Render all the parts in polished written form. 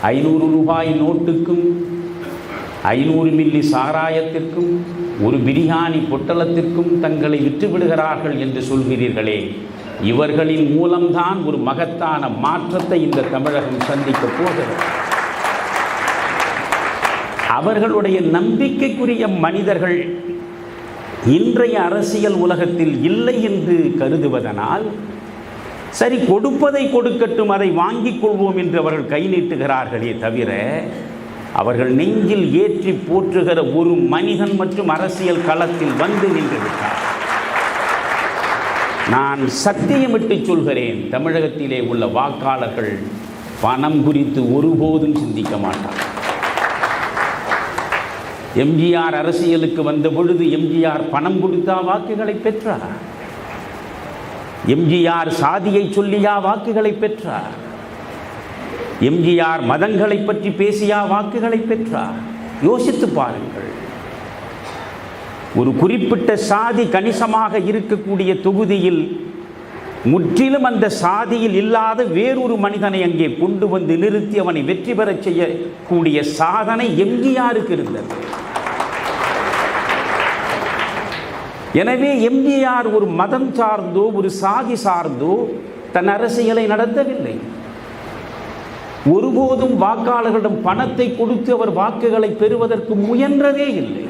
500 ரூபாய் நோட்டுக்கும் 500 மில்லி சாராயத்திற்கும் ஒரு பிரியாணி பொட்டலத்திற்கும் தங்களை விற்றுவிடுகிறார்கள் என்று சொல்கிறீர்களே, இவர்களின் மூலம்தான் ஒரு மகத்தான மாற்றத்தை இந்த தமிழகம் சந்திக்கப் போகிறது. அவர்களுடைய நம்பிக்கைக்குரிய மனிதர்கள் இன்றைய அரசியல் உலகத்தில் இல்லை என்று கருதுவதனால், சரி கொடுப்பதை கொடுக்கட்டும், அதை வாங்கிக் கொள்வோம் என்று அவர்கள் கை நீட்டுகிறார்களே தவிர, அவர்கள் நெஞ்சில் ஏற்றி போற்றுகிற ஒரு மனிதன் மற்றும் அரசியல் களத்தில் வந்து நின்று விட்டார். நான் சத்தியமிட்டு சொல்கிறேன், தமிழகத்திலே உள்ள வாக்காளர்கள் பணம் குறித்து ஒருபோதும் சிந்திக்க மாட்டார். எம்ஜிஆர் அரசியலுக்கு வந்த பொழுது எம்ஜிஆர் பணம் கொடுத்தா வாக்குகளை பெற்றார்? எம்ஜிஆர் சாதியை சொல்லியா வாக்குகளை பெற்றார்? எம்ஜிஆர் மதங்களை பற்றி பேசியா வாக்குகளை பெற்றார்? யோசித்து பாருங்கள். ஒரு குறிப்பிட்ட சாதி கணிசமாக இருக்கக்கூடிய தொகுதியில் முற்றிலும் அந்த சாதியில் இல்லாத வேறொரு மனிதனை அங்கே கொண்டு வந்து நிறுத்தி அவனை வெற்றி பெறச் செய்யக்கூடிய சாதனை எம்ஜிஆருக்கு இருந்தது. எனவே எம்ஜிஆர் ஒரு மதம் சார்ந்தோ ஒரு சாதி சார்ந்தோ தன் அரசியலை நடத்தவில்லை. ஒருபோதும் வாக்காளர்களிடம் பணத்தை கொடுத்து அவர் வாக்குகளை பெறுவதற்கு முயன்றதே இல்லை.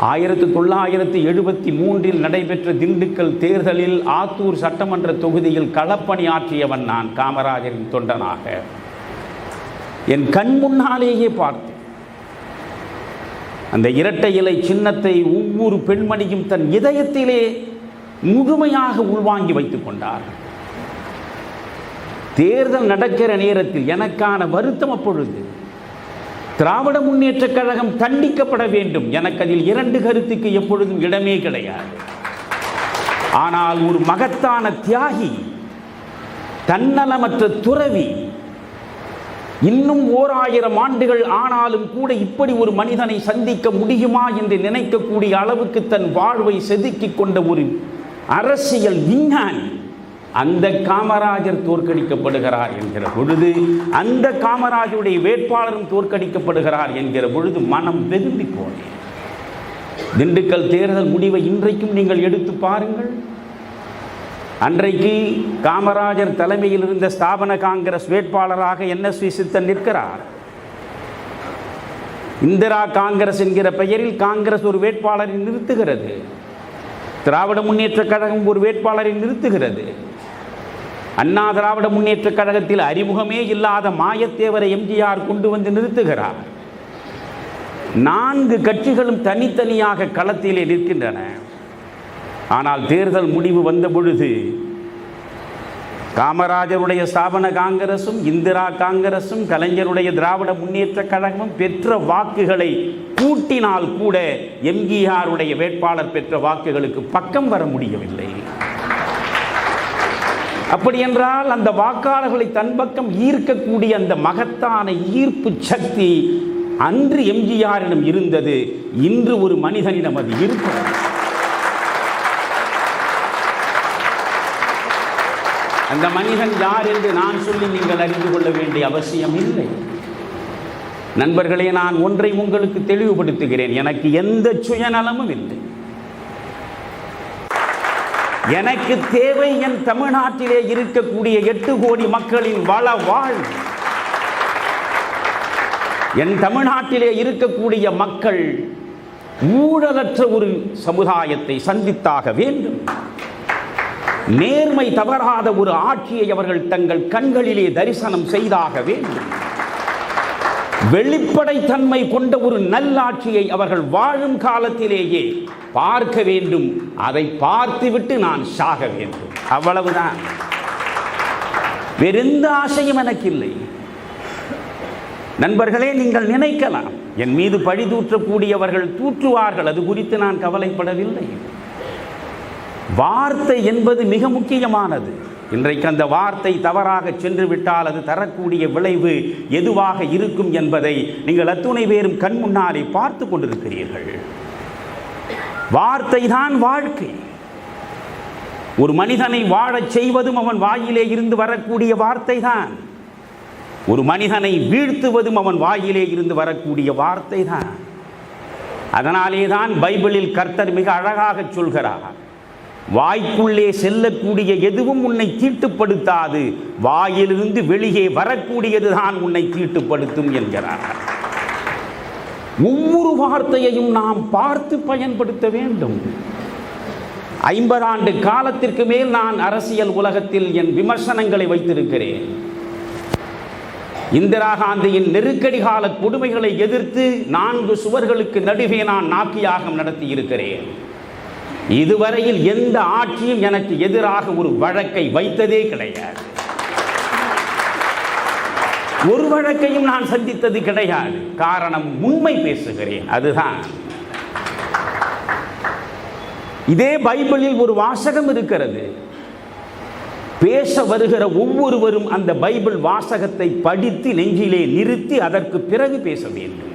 1973 நடைபெற்ற திண்டுக்கல் தேர்தலில் ஆத்தூர் சட்டமன்ற தொகுதியில் களப்பணி ஆற்றியவன் நான், காமராஜரின் தொண்டனாக. என் கண் முன்னாலேயே பார்த்தேன். அந்த இரட்டை இலை சின்னத்தை ஒவ்வொரு பெண்மணியும் தன் இதயத்திலே முழுமையாக உள்வாங்கி வைத்துக் கொண்டார். தேர்தல் நடக்கிற நேரத்தில் எனக்கான வருத்தம் அப்பொழுது, திராவிட முன்னேற்றக் கழகம் தண்டிக்கப்பட வேண்டும். எனக்கு அதில் 2 கருத்துக்கு எப்பொழுதும் இடமே கிடையாது. ஆனால் ஒரு மகத்தான தியாகி, தன்னலமற்ற துறவி, இன்னும் 1000 ஆண்டுகள் ஆனாலும் கூட இப்படி ஒரு மனிதனை சந்திக்க முடியுமா என்று நினைக்கக்கூடிய அளவுக்கு தன் வாழ்வை செதுக்கிக் கொண்ட ஒரு அரசியல் விஞ்ஞானி, அந்த காமராஜர் தோற்கடிக்கப்படுகிறார் என்கிற பொழுது, அந்த காமராஜருடைய வேட்பாளரும் தோற்கடிக்கப்படுகிறார் என்கிற பொழுது மனம் வெதும்பி போனேன். திண்டுக்கல் தேர்தல் முடிவை இன்றைக்கும் நீங்கள் எடுத்து பாருங்கள். அன்றைக்கு காமராஜர் தலைமையில் இருந்த ஸ்தாபன காங்கிரஸ் வேட்பாளராக NSV சித்தன் நிற்கிறார். இந்திரா காங்கிரஸ் என்கிற பெயரில் காங்கிரஸ் ஒரு வேட்பாளரை நிறுத்துகிறது. திராவிட முன்னேற்ற கழகம் ஒரு வேட்பாளரை நிறுத்துகிறது. அண்ணா திராவிட முன்னேற்ற கழகத்தில் அறிமுகமே இல்லாத மாயத்தேவரை எம்ஜிஆர் கொண்டு வந்து நிறுத்துகிறார். 4 கட்சிகளும் தனித்தனியாக களத்திலே நிற்கின்றன. ஆனால் தேர்தல் முடிவு வந்த பொழுது காமராஜருடைய ஸ்தாபன காங்கிரசும் இந்திரா காங்கிரசும் கலைஞருடைய திராவிட முன்னேற்ற கழகமும் பெற்ற வாக்குகளை கூட்டினால் கூட எம்ஜிஆருடைய வேட்பாளர் பெற்ற வாக்குகளுக்கு பக்கம் வர முடியவில்லை. அப்படி என்றால் அந்த வாக்காளர்களை தன் பக்கம் ஈர்க்கக்கூடிய அந்த மகத்தான ஈர்ப்பு சக்தி அன்று எம்ஜிஆரிடம் இருந்தது. இன்று ஒரு மனிதனிடம் அது இருக்கிறது. அந்த மனிதன் யார் என்று நான் சொல்லி நீங்கள் அறிந்து கொள்ள வேண்டிய அவசியம் இல்லை. நண்பர்களே, நான் ஒன்றை உங்களுக்கு தெளிவுபடுத்துகிறேன். எனக்கு எந்த சுயநலமும் இல்லை. எனக்கு தேவை என் தமிழ்நாட்டிலே இருக்கக்கூடிய 8 கோடி மக்களின் வள வாழ்வு. என் தமிழ்நாட்டிலே இருக்கக்கூடிய மக்கள் ஊழலற்ற ஒரு சமுதாயத்தை சந்தித்தாக வேண்டும். நேர்மை தவறாத ஒரு ஆட்சியை அவர்கள் தங்கள் கண்களிலே தரிசனம் செய்தாக வேண்டும். வெளிப்படைத்தன்மை கொண்ட ஒரு நல்லாட்சியை அவர்கள் வாழும் காலத்திலேயே பார்க்க வேண்டும். அதை பார்த்துவிட்டு நான் சாக வேண்டும். அவ்வளவுதான். வேறெந்த ஆசையும் எனக்கு இல்லை. நண்பர்களே, நீங்கள் நினைக்கலாம் என் மீது பழி தூற்றக்கூடியவர்கள் தூற்றுவார்கள், அது குறித்து நான் கவலைப்படவில்லை. வார்த்தை என்பது மிக முக்கியமானது. இன்றைக்கு அந்த வார்த்தை தவறாக சென்று விட்டால் அது தரக்கூடிய விளைவு எதுவாக இருக்கும் என்பதை நீங்கள் அத்துணை பேரும் கண் முன்னாலே பார்த்து கொண்டிருக்கிறீர்கள். வார்த்தை தான் வாழ்க்கை. ஒரு மனிதனை வாழச் செய்வதும் அவன் வாயிலே இருந்து வரக்கூடிய வார்த்தை தான். ஒரு மனிதனை வீழ்த்துவதும் அவன் வாயிலே இருந்து வரக்கூடிய வார்த்தை தான். அதனாலே தான் பைபிளில் கர்த்தர் மிக அழகாக சொல்கிறார், வாய்க்குள்ளே செல்லக்கூடிய எதுவும் உன்னை தீட்டுப்படுத்தாது, வாயிலிருந்து வெளியே வரக்கூடியதுதான் உன்னை தீட்டுப்படுத்தும் என்கிறார். ஒவ்வொரு வார்த்தையையும் நாம் பார்த்து பயன்படுத்த வேண்டும். 50 ஆண்டு காலத்திற்கு மேல் நான் அரசியல் உலகத்தில் என் விமர்சனங்களை வைத்திருக்கிறேன். இந்திரா காந்தியின் நெருக்கடி கால கொடுமைகளை எதிர்த்து 4 சுவர்களுக்கு நடுவே நான் நாக்கியாகம் நடத்தி இருக்கிறேன். இதுவரையில் எந்த ஆட்சியும் எனக்கு எதிராக ஒரு வழக்கை வைத்ததே கிடையாது. ஒரு வழக்கையும் நான் சந்தித்தது கிடையாது. காரணம், உண்மை பேசுகிறேன். அதுதான். இதே பைபிளில் ஒரு வாசகம் இருக்கிறது. பேச வருகிற ஒவ்வொருவரும் அந்த பைபிள் வாசகத்தை படித்து நெஞ்சிலே நிறுத்தி அதற்கு பிறகு பேச வேண்டும்.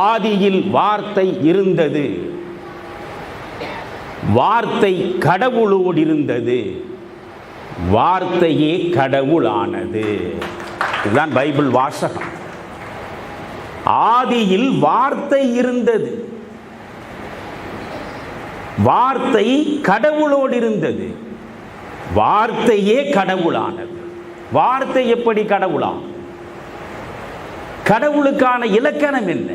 ஆதியில் வார்த்தை இருந்தது, வார்த்தை கடவுளோடு இருந்தது, வார்த்தையே கடவுளானது. இதுதான் பைபிள் வாசகம். ஆதியில் வார்த்தை இருந்தது, வார்த்தை கடவுளோடு இருந்தது, வார்த்தையே கடவுளானது. வார்த்தை எப்படி கடவுளாம்? கடவுளுக்கான இலக்கணம் என்ன?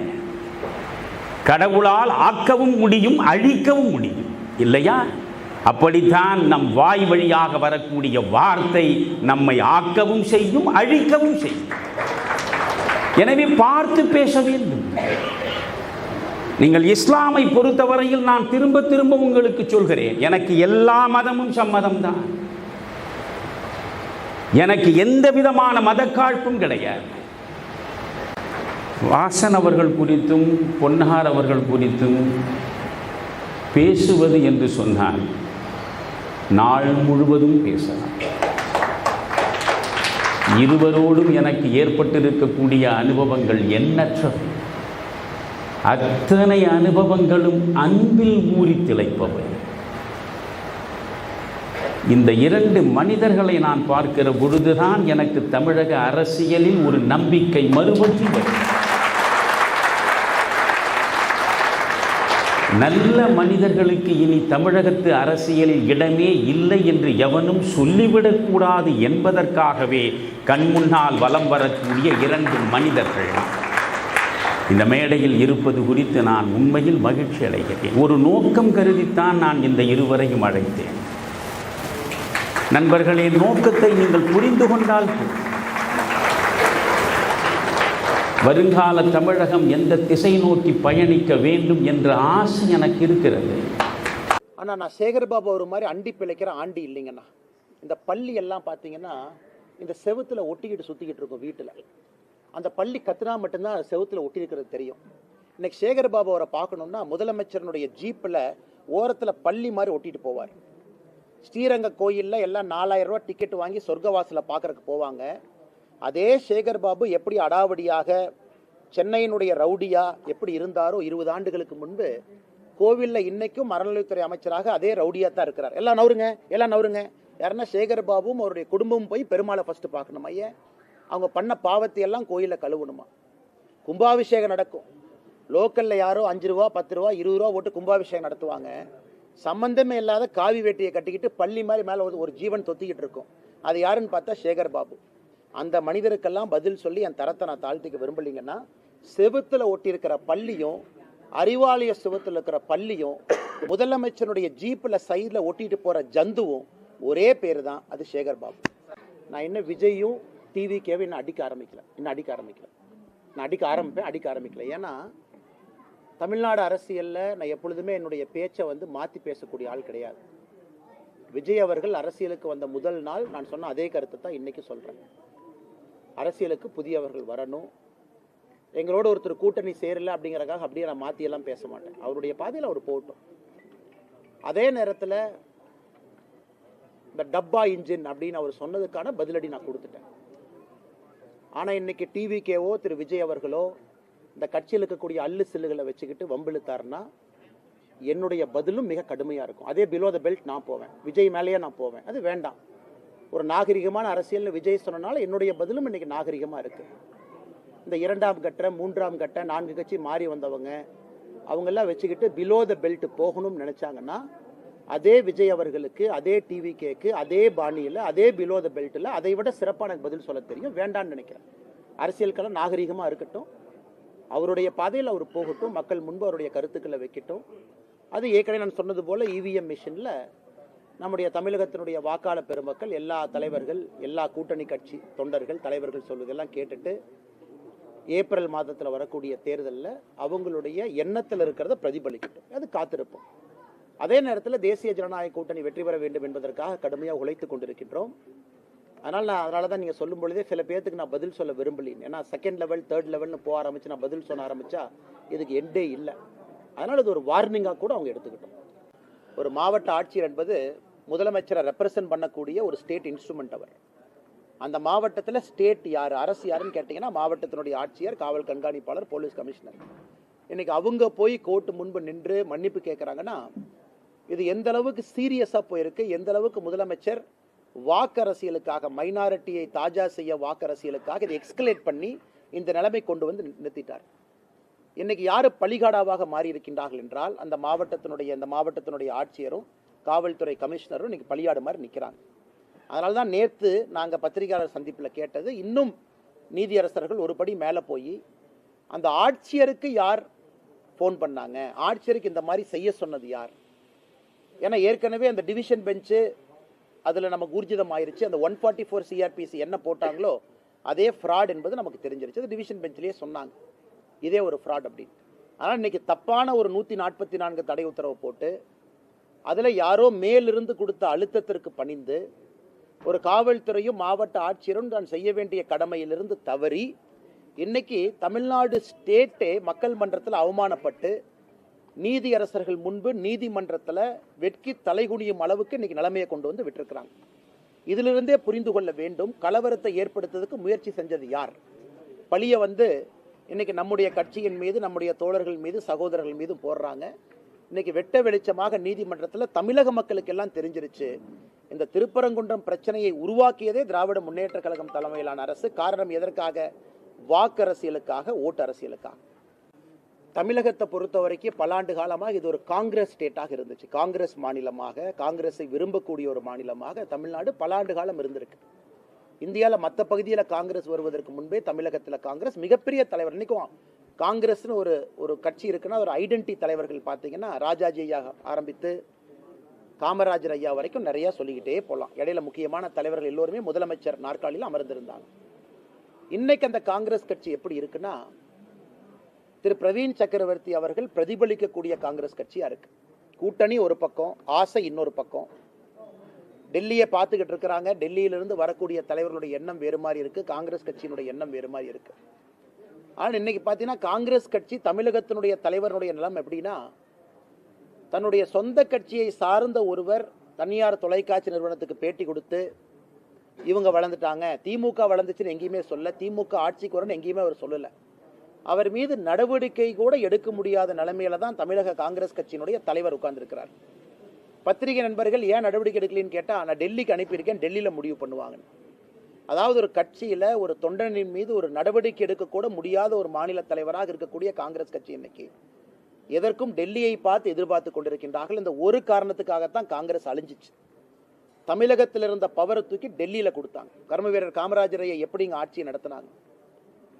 கடவுளால் ஆக்கவும் முடியும், அழிக்கவும் முடியும், இல்லையா? அப்படித்தான் நம் வாய் வழியாக வரக்கூடிய வார்த்தை நம்மை ஆக்கவும் செய்யும், அழிக்கவும் செய்யும். எனவே பார்த்து பேச வேண்டும். நீங்கள் இஸ்லாமை பொறுத்தவரையில் நான் திரும்ப திரும்ப உங்களுக்கு சொல்கிறேன், எனக்கு எல்லா மதமும் சம்மதம்தான். எனக்கு எந்த விதமான மதக்காழ்ப்பும் கிடையாது. வாசன் அவர்கள் குறித்தும் பொன்னார் அவர்கள் குறித்தும் பேசுவது என்று சொன்னால் நாள் முழுவதும் பேசலாம். இருவரோடும் எனக்கு ஏற்பட்டிருக்கக்கூடிய அனுபவங்கள் எண்ணற்றவை. அத்தனை அனுபவங்களும் அன்பில் ஊறி திளைப்பவை. இந்த 2 மனிதர்களை நான் பார்க்கிற பொழுதுதான் எனக்கு தமிழக அரசியலில் ஒரு நம்பிக்கை மறுபற்றி வரும். நல்ல மனிதர்களுக்கு இனி தமிழகத்து அரசியலில் இடமே இல்லை என்று எவனும் சொல்லிவிடக்கூடாது என்பதற்காகவே கண்முன்னால் வலம் வரக்கூடிய 2 மனிதர்கள் இந்த மேடையில் இருப்பது குறித்து நான் உண்மையில் மகிழ்ச்சி அடைகிறேன். ஒரு நோக்கம் கருதித்தான் நான் இந்த இருவரையும் அழைத்தேன். நண்பர்களே, நோக்கத்தை நீங்கள் புரிந்து கொண்டால் வருங்கால தமிழகம் எந்த திசை நோக்கி பயணிக்க வேண்டும் என்ற ஆசை எனக்கு இருக்கிறது. ஆனால் நான் சேகர்பாபு ஒரு மாதிரி அண்டி பிழைக்கிற ஆண்டி இல்லைங்கண்ணா. இந்த பள்ளி எல்லாம் பார்த்தீங்கன்னா இந்த செவுத்தில் ஒட்டிக்கிட்டு சுற்றிக்கிட்டு இருக்கும். வீட்டில் அந்த பள்ளி கத்துனா மட்டும்தான் செவுத்தில் ஒட்டி இருக்கிறது தெரியும். இன்னைக்கு சேகர்பாபு அவரை பார்க்கணுன்னா முதலமைச்சரனுடைய ஜீப்பில் ஓரத்தில் பள்ளி மாதிரி ஒட்டிட்டு போவார். ஸ்ரீரங்க கோயிலில் எல்லாம் 4000 ரூபா டிக்கெட் வாங்கி சொர்க்கவாசலை பார்க்கறதுக்கு போவாங்க. அதே சேகர்பாபு எப்படி அடாவடியாக சென்னையினுடைய ரவுடியா எப்படி இருந்தாரோ 20 ஆண்டுகளுக்கு முன்பு கோவிலில் இன்னைக்கும் அறநிலையத்துறை அமைச்சராக அதே ரவுடியாக தான் இருக்கிறார். எல்லாம் நவருங்க, எல்லாம் நவருங்க. யாருன்னா சேகர்பாபுவும் அவருடைய குடும்பமும் போய் பெருமாளை ஃபஸ்ட்டு பார்க்கணும். ஐயா, அவங்க பண்ண பாவத்தை எல்லாம் கோயிலில் கழுவணுமா? கும்பாபிஷேகம் நடக்கும். லோக்கலில் யாரோ 5 ரூபா 10 ரூபா 20 ரூபா போட்டு கும்பாபிஷேகம் நடத்துவாங்க. சம்பந்தமே இல்லாத காவி வேட்டியை கட்டிக்கிட்டு பள்ளி மாதிரி மேலே ஒரு ஜீவன் தொத்திக்கிட்டு இருக்கும். அது யாருன்னு பார்த்தா சேகர்பாபு. அந்த மனிதருக்கெல்லாம் பதில் சொல்லி என் தரத்தை நான் தாழ்த்திக்க விரும்பலிங்கன்னா, செவுத்தில் ஒட்டியிருக்கிற பள்ளியும் அறிவாலய செவுத்தில் இருக்கிற பள்ளியும் முதலமைச்சருடைய ஜீப்பில் சைடில் ஒட்டிட்டு போகிற ஜந்துவும் ஒரே பேர் தான். அது சேகர்பாபு. நான் இன்னும் விஜயும் டிவிகேவை இன்னும் அடிக்க ஆரம்பிக்கல. நான் அடிக்க ஆரம்பிக்கல. ஏன்னா தமிழ்நாடு அரசியலில் நான் எப்பொழுதுமே என்னுடைய பேச்சை மாற்றி பேசக்கூடிய ஆள் கிடையாது. விஜய் அவர்கள் அரசியலுக்கு வந்த முதல் நாள் நான் சொன்ன அதே கருத்தை தான் இன்னைக்கு சொல்கிறேன். அரசியலுக்கு புதியவர்கள் வரணும். எங்களோட ஒருத்தர் கூட்டணி சேரல அப்படிங்கிறக்காக அப்படியே நான் மாற்றியெல்லாம் பேச மாட்டேன். அவருடைய பாதையில் அவர் போகட்டும். அதே நேரத்தில் இந்த டப்பா இன்ஜின் அப்படின்னு அவர் சொன்னதுக்கான பதிலடி நான் கொடுத்துட்டேன். ஆனால் இன்னைக்கு டிவிகேவோ திரு விஜய் அவர்களோ இந்த கட்சியில் இருக்கக்கூடிய அல்லு சில்லுகளை வச்சுக்கிட்டு வம்பிழுத்தாருன்னா என்னுடைய பதிலும் மிக கடுமையாக இருக்கும். அதே பிலோ த பெல்ட் நான் போவேன். விஜய் மேலேயே நான் போவேன். அது வேண்டாம். ஒரு நாகரிகமான அரசியல் விஜய் சொன்னனால என்னுடைய பதிலும் இன்னைக்கு நாகரிகமா இருக்கு. இந்த 2ஆம் கட்ட 3ஆம் கட்ட 4 கட்சி மாறி வந்தவங்க அவங்கெல்லாம் வச்சுக்கிட்டு பிலோ த பெல்ட் போகணும்னு நினைச்சாங்கன்னா அதே விஜய் அவர்களுக்கு, அதே டிவிகேக்கு, அதே பாணியில், அதே பிலோ த பெல்ட்டில் அதை விட சிறப்பான பதில் சொல்ல தெரியும். வேண்டான்னு நினைக்கிறேன். அரசியல்களம் நாகரிகமாக இருக்கட்டும், அவருடைய பாதையில் அவர் போகட்டும், மக்கள் முன்பு அவருடைய கருத்துக்களை வைக்கட்டும். அது ஏற்கனவே நான் சொன்னது போல இவிஎம் மிஷினில் நம்முடைய தமிழகத்தினுடைய வாக்காளர் பெருமக்கள், எல்லா தலைவர்கள், எல்லா கூட்டணி கட்சி தொண்டர்கள், தலைவர்கள் சொல்வதெல்லாம் கேட்டுட்டு ஏப்ரல் மாதத்தில் வரக்கூடிய தேர்தலில் அவங்களுடைய எண்ணத்தில் இருக்கிறத பிரதிபலிக்கட்டும். அது காத்திருப்போம். அதே நேரத்தில் தேசிய ஜனநாயக கூட்டணி வெற்றி பெற வேண்டும் என்பதற்காக கடுமையாக உழைத்துக் கொண்டிருக்கின்றோம். அதனால தான் நீங்கள் சொல்லும் பொழுதே சில பேர்த்துக்கு நான் பதில் சொல்ல விரும்பலின். ஏன்னா செகண்ட் லெவல், தேர்ட் லெவல்னு போக ஆரம்பிச்சு நான் பதில் சொல்ல ஆரம்பிச்சா இதுக்கு எண்டே இல்லை. அதனால் இது ஒரு வார்னிங்காக கூட அவங்க எடுத்துக்கிட்டோம். ஒரு மாவட்ட ஆட்சியர் என்பது முதலமைச்சரை ரெப்ரசன்ட் பண்ணக்கூடிய ஒரு ஸ்டேட் இன்ஸ்ட்ருமெண்ட். அவர் அந்த மாவட்டத்தில் ஸ்டேட் யார், அரசு யாருன்னு கேட்டிங்கன்னா மாவட்டத்தினுடைய ஆட்சியர், காவல் கண்காணிப்பாளர், போலீஸ் கமிஷனர். இன்னைக்கு அவங்க போய் கோர்ட்டு முன்பு நின்று மன்னிப்பு கேட்குறாங்கன்னா இது எந்த அளவுக்கு சீரியஸாக போயிருக்கு, எந்த அளவுக்கு முதலமைச்சர் வாக்கரசியலுக்காக, மைனாரிட்டியை தாஜா செய்ய வாக்கரசியலுக்காக இதை எக்ஸ்கலேட் பண்ணி இந்த நிலைமை கொண்டு வந்து நிறுத்திட்டார். இன்னைக்கு யாரு பலிகாடாவாக மாறி இருக்கின்றார்கள் என்றால் அந்த மாவட்டத்தினுடைய ஆட்சியரும் காவல்துறை கமிஷனரும் இன்னைக்கு பலியாடு மாதிரி நிற்கிறாங்க. அதனால தான் நேற்று நாங்கள் பத்திரிகையாளர் சந்திப்பில் கேட்டது, இன்னும் நீதியரசர்கள் ஒரு படி மேலே போய் அந்த ஆட்சியருக்கு யார் ஃபோன் பண்ணாங்க, ஆட்சியருக்கு இந்த மாதிரி செய்ய சொன்னது யார்? ஏன்னா ஏற்கனவே அந்த டிவிஷன் பெஞ்சு அதில் நமக்கு ஊர்ஜிதம் ஆயிருச்சு. அந்த 144 CRPC என்ன போட்டாங்களோ அதே ஃப்ராட் என்பது நமக்கு தெரிஞ்சிருச்சு. அது டிவிஷன் பெஞ்சிலேயே சொன்னாங்க இதே ஒரு ஃப்ராட் அப்படின்னு. ஆனால் இன்னைக்கு தப்பான ஒரு 144 தடை உத்தரவு போட்டு அதில் யாரோ மேலிருந்து கொடுத்த அழுத்தத்திற்கு பணிந்து ஒரு காவல்துறையும் மாவட்ட ஆட்சியரும் தான் செய்ய வேண்டிய கடமையிலிருந்து தவறி இன்னைக்கு தமிழ்நாடு ஸ்டேட்டே மக்கள் மன்றத்தில் அவமானப்பட்டு நீதியரசர்கள் முன்பு நீதிமன்றத்தில் வெட்கி தலைகுனியும் அளவுக்கு இன்னைக்கு நிலைமையை கொண்டு வந்து விட்டுருக்கிறாங்க. இதிலிருந்தே புரிந்து கொள்ள வேண்டும், கலவரத்தை ஏற்படுத்துவதற்கு முயற்சி செஞ்சது யார்? பழிய இன்னைக்கு நம்முடைய கட்சியின் மீது, நம்முடைய தோழர்கள் மீது, சகோதரர்கள் மீது போடுறாங்க. இன்னைக்கு வெட்ட வெளிச்சமாக நீதிமன்றத்தில் தமிழக மக்களுக்கு எல்லாம் தெரிஞ்சிருச்சு, இந்த திருப்பரங்குன்றம் பிரச்சனையை உருவாக்கியதே திராவிட முன்னேற்ற கழகம் தலைமையிலான அரசு. காரணம் எதற்காக? வாக்கரசியலுக்காக, ஓட்டு அரசியலுக்காக. தமிழகத்தை பொறுத்த வரைக்கும் பல ஆண்டு காலமாக இது ஒரு காங்கிரஸ் ஸ்டேட்டாக இருந்துச்சு. காங்கிரஸ் மாநிலமாக, காங்கிரஸை விரும்பக்கூடிய ஒரு மாநிலமாக தமிழ்நாடு பல ஆண்டு காலம் இருந்திருக்கு. இந்தியாவில் மற்ற பகுதியில் காங்கிரஸ் வருவதற்கு முன்பே தமிழகத்தில் காங்கிரஸ் மிகப்பெரிய தலைவர். இன்னைக்கும் காங்கிரஸ்னு ஒரு கட்சி இருக்குன்னா ஒரு ஐடென்டி தலைவர்கள் பார்த்தீங்கன்னா ராஜாஜி ஐயா ஆரம்பித்து காமராஜர் ஐயா வரைக்கும் நிறைய சொல்லிக்கிட்டே போகலாம். இடையில முக்கியமான தலைவர்கள் எல்லோருமே முதலமைச்சர் நாற்காலியில் அமர்ந்திருந்தாங்க. இன்னைக்கு அந்த காங்கிரஸ் கட்சி எப்படி இருக்குன்னா திரு பிரவீன் சக்கரவர்த்தி அவர்கள் பிரதிபலிக்கக்கூடிய காங்கிரஸ் கட்சியா இருக்கு. கூட்டணி ஒரு பக்கம், ஆசை இன்னொரு பக்கம். டெல்லியை பார்த்துக்கிட்டு இருக்கிறாங்க. டெல்லியிலிருந்து வரக்கூடிய தலைவர்களுடைய எண்ணம் வேறு மாதிரி இருக்கு, காங்கிரஸ் கட்சியினுடைய எண்ணம் வேறு மாதிரி இருக்கு. ஆனால் இன்னைக்கு பார்த்தீங்கன்னா காங்கிரஸ் கட்சி தமிழகத்தினுடைய தலைவருடைய நிலம் எப்படின்னா, தன்னுடைய சொந்த கட்சியை சார்ந்த ஒருவர் தனியார் தொலைக்காட்சி நிறுவனத்துக்கு பேட்டி கொடுத்து இவங்க வளர்ந்துட்டாங்க, திமுக வளர்ந்துச்சுன்னு எங்கேயுமே சொல்ல, திமுக ஆட்சிக்கு வரணும்னு எங்கேயுமே அவர் சொல்லலை. அவர் மீது நடவடிக்கை கூட எடுக்க முடியாத நிலைமையில தான் தமிழக காங்கிரஸ் கட்சியினுடைய தலைவர் உட்கார்ந்துருக்கிறார். பத்திரிகை நண்பர்கள் ஏன் நடவடிக்கை எடுக்கலன்னு கேட்டா, நான் டெல்லிக்கு அனுப்பியிருக்கேன், டெல்லியில முடிவு பண்ணுவாங்க. அதாவது ஒரு கட்சியில ஒரு தொண்டனின் மீது ஒரு நடவடிக்கை எடுக்க கூட முடியாத ஒரு மாநில தலைவராக இருக்கக்கூடிய காங்கிரஸ் கட்சி இன்னைக்கு எதற்கும் டெல்லியை பார்த்து எதிர்பார்த்து கொண்டிருக்கின்றார்கள். இந்த ஒரு காரணத்துக்காகத்தான் காங்கிரஸ் அழிஞ்சிச்சு. தமிழகத்தில் இருந்த பவரை தூக்கி டெல்லியில கொடுத்தாங்க. கர்ம வீரர் காமராஜரையை எப்படி இங்க ஆட்சியை நடத்தினாங்க.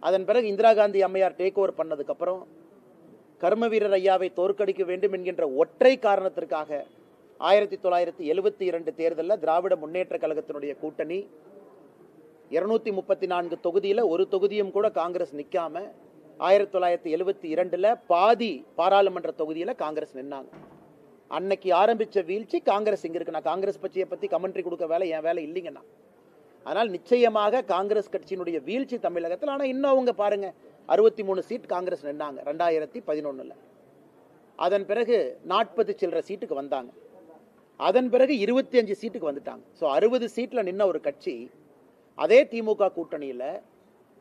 அதன் பிறகு இந்திரா காந்தி அம்மையார் டேக் ஓவர் பண்ணதுக்கு அப்புறம் கர்ம வீரர் ஐயாவை தோற்கடிக்க வேண்டும் என்கின்ற ஒற்றை காரணத்திற்காக 1972 தேர்தலில் திராவிட முன்னேற்ற கழகத்தினுடைய கூட்டணி 234 தொகுதியில் ஒரு தொகுதியும் கூட காங்கிரஸ் நிற்காம 1972 பாதி பாராளுமன்ற தொகுதியில் காங்கிரஸ் நின்னாங்க. அன்னைக்கு ஆரம்பிச்ச வீழ்ச்சி காங்கிரஸ் இங்க இருக்கு. நான் காங்கிரஸ் கட்சியை பத்தி கமெண்ட்ரி கொடுக்க வேலை என் வேலை இல்லைங்கண்ணா. ஆனால் நிச்சயமாக காங்கிரஸ் கட்சியினுடைய வீழ்ச்சி தமிழகத்தில். ஆனால் இன்னும் அவங்க பாருங்க 63 சீட் காங்கிரஸ் நின்னாங்க 2011. அதன் பிறகு 40 சில்லற சீட்டுக்கு வந்தாங்க. அதன் பிறகு 25 சீட்டுக்கு வந்துட்டாங்க. ஸோ 60 சீட்ல நின்ன ஒரு கட்சி அதே திமுக கூட்டணியில்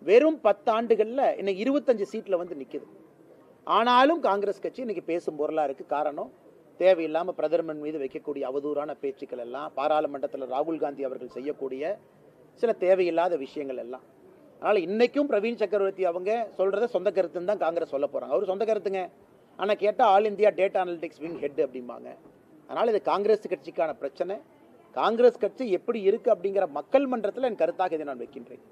வெறும் 10 ஆண்டுகளில் இன்னைக்கு 25 சீட்ல வந்து நிற்குது. ஆனாலும் காங்கிரஸ் கட்சி இன்னைக்கு பேசும் பொருளா இருக்கு. காரணம், தேவையில்லாமல் பிரதமர் மீது வைக்கக்கூடிய அவதூறான பேச்சுக்கள் எல்லாம், பாராளுமன்றத்தில் ராகுல் காந்தி அவர்கள் செய்யக்கூடிய சில தேவையில்லாத விஷயங்கள் எல்லாம். அதனால் இன்றைக்கும் பிரவீன் சக்கரவர்த்தி அவங்க சொல்கிறத சொந்த கருத்துன்னு தான் காங்கிரஸ் சொல்ல போகிறாங்க. அவர் சொந்த கருத்துங்க, ஆனால் கேட்டால் all India data analytics wing head அப்படிம்பாங்க. அதனால் இது காங்கிரஸ் கட்சிக்கான பிரச்சனை. காங்கிரஸ் கட்சி எப்படி இருக்குது அப்படிங்கிற மக்கள் மன்றத்தில் என் கருத்தாக இதை நான் வைக்கின்றேன்.